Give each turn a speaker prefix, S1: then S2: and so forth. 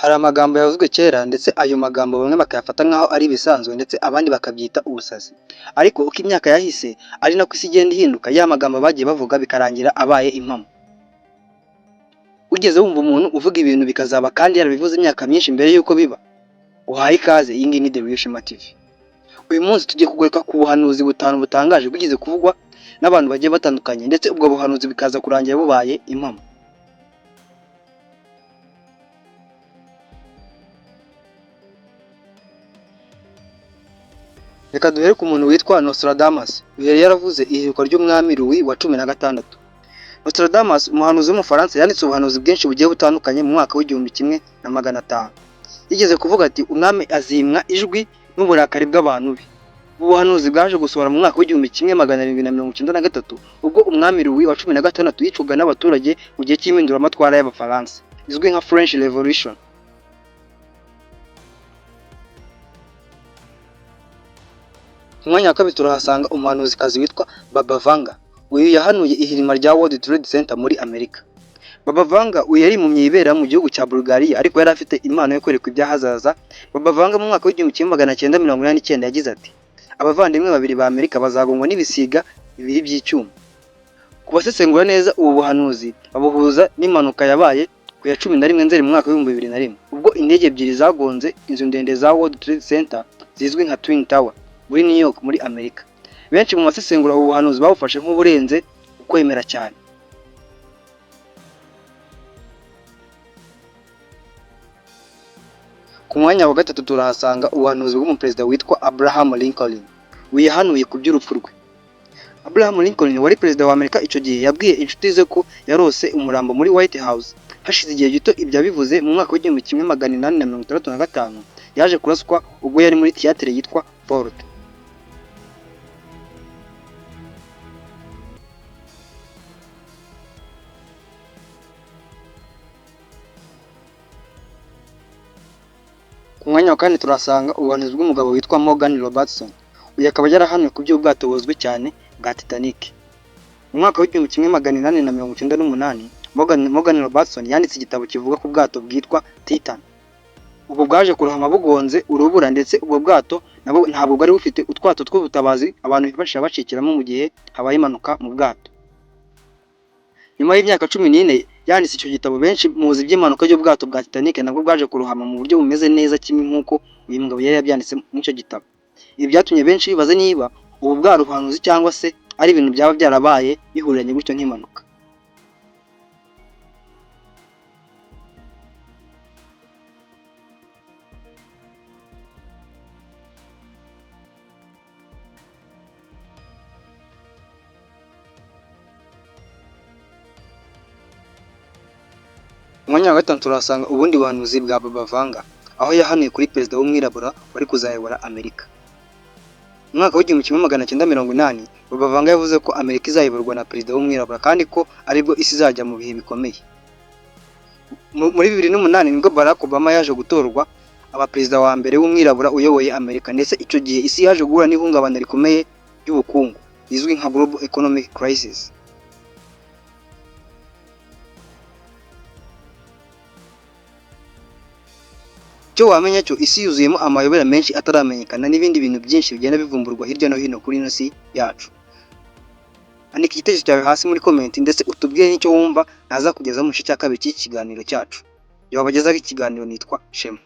S1: Hari amagambo yavuzwe kera ndetse ayo magambo bamwe bakayafata nk'aho ari ibisanzwe ndetse abandi bakabyita ubusazi. Ariko uko imyaka yahise ari nako isi igenda ihinduka, ya magambo bagiye bavuga bikarangira abaye impamo. Ugeze wumva umuntu uvuga ibintu bikazaba kandi yarabivuze imyaka myinshi mbere y'uko biba, uhaye ikaze. Iyi ngiyi ni The Real Shema TV. Uyu munsi tugiye kugaruka ku buhanuzi butanu butangaje bwigeze kuvugwa n'abantu bagiye batandukanye ndetse ubwo buhanuzi bikaza kurangira bubaye impamo. Reka duhere ku muntu witwa Nostradamus. Uyu yari yaravuze iheruka ry'umwami Louis wa 16. Nostradamus, umuhanuzi w'umufaransa, yanditse ubuhanuzi bwinshi bugiye butandukanye mu mwaka w'1500. Yigeze kuvuga ati umwami azimwa ijwi n'uburakari bw'abantu be. Ubu buhanuzi bwaje gusohora mu mwaka w'1793 ubwo umwami Louis wa 16 yicwaga n'abaturage mu gihe cy'impinduramatwara y'Abafaransa izwi nka French Revolution. Ku mwanya wa kabiri turahasanga umuhanuzikazi witwa Baba Vanga. Uyu yahanuye ihirima rya World Trade Center muri Amerika. Baba Vanga uyu yari impumyi yibera mu gihugu cya Bulgaria ariko yari afite impano yo kwerekwa ibyahazaza. Baba Vanga mu mwaka w'1989 yagize ati abavandimwe babiri ba Amerika bazagongwa n'ibisiga bibiri by'icyuma. Ku basesengura neza ubu buhanuzi babuhuza n'impanuka yabaye ku ya 11 Nzeri mu mwaka w'2001 ubwo indege ebyiri zagonze inzu ndende za World Trade Center zizwi nka Twin Tower muri New York muri Amerika. Benshi mu basesengura ubu buhanuzi babufashe nk'uburenze ukwemera cyane. Ku mwanya wa gatatu turahasanga ubuhanuzi bw'umuperezida witwa Abraham Lincoln. Wiyahanuye ku by'urupfu rwe. Abraham Lincoln wari perezida wa Amerika icyo gihe yabwiye inshuti ze ko yarose umurambo muri White House. Hashize igihe gito ibyo bivuze mu mwaka w'1865 yaje kuraswa ubwo yari muri theatre yitwa Ford. Ku mwanya wa kane turasanga ubuhanuzi bw'umugabo witwa Morgan Robertson. Uyu akaba yarahanuye ku by'ubwato buzwi cyane bwa Titanic. Mu mwaka w'1898 Morgan Robertson yanditse igitabo kivuga ku bwato bwitwa Titan. Ubwo bwaje kurohama bugonze urubura ndetse ubwo bwato ntabwo bwari bufite utwato tw'ubutabazi abantu bifashisha bacikiramo mu gihe habaye impanuka mu bwato. Nyuma y'imyaka 14 yanditse icyo gitabo, benshi muzi by'impanuka y'ubwato bwa Titanic nabwo bwaje kurohama mu buryo bumeze neza kimwe nk'uko uyu mugabo yari yabyanditse muri icyo gitabo. Ibi byatumye benshi bibaza niba ubu bwaruhanuzi cyangwa se ari ibintu byaba byarabaye bihuriranye gutyo nk'impanuka. Umwanya wa gatanu turasanga ubundi buhanuzi bwa Baba Vanga, aho yahanuye kuri perezida w'umwirabura wari kuzayobora Amerika. Mu mwaka w'1980 Baba Vanga yavuze ko Amerika izayoborwa na perezida w'umwirabura kandi ko aribwo isi izajya mu bihe bikomeye. Muri 2008 nibwo Barack Obama yaje gutorwa aba perezida wa mbere w'umwirabura uyoboye Amerika, ndetse icyo gihe isi yaje guhura n'ihungabana rikomeye ry'ubukungu rizwi nka Global Economic Crisis. Cyo wamenya cyo isi yuzuyemo amayobera menshi ataramenyekana n'ibindi bintu byinshi bigenda bivumburwa hirya no hino kuri ino si yacu. Andika igitekerezo cyawe hasi muri comment ndetse utubwire n'icyo wumva naza kugeza mu gice cya kabiri cy'iki kiganiro cyacu. Yabagezaho ikiganiro nitwa Shema.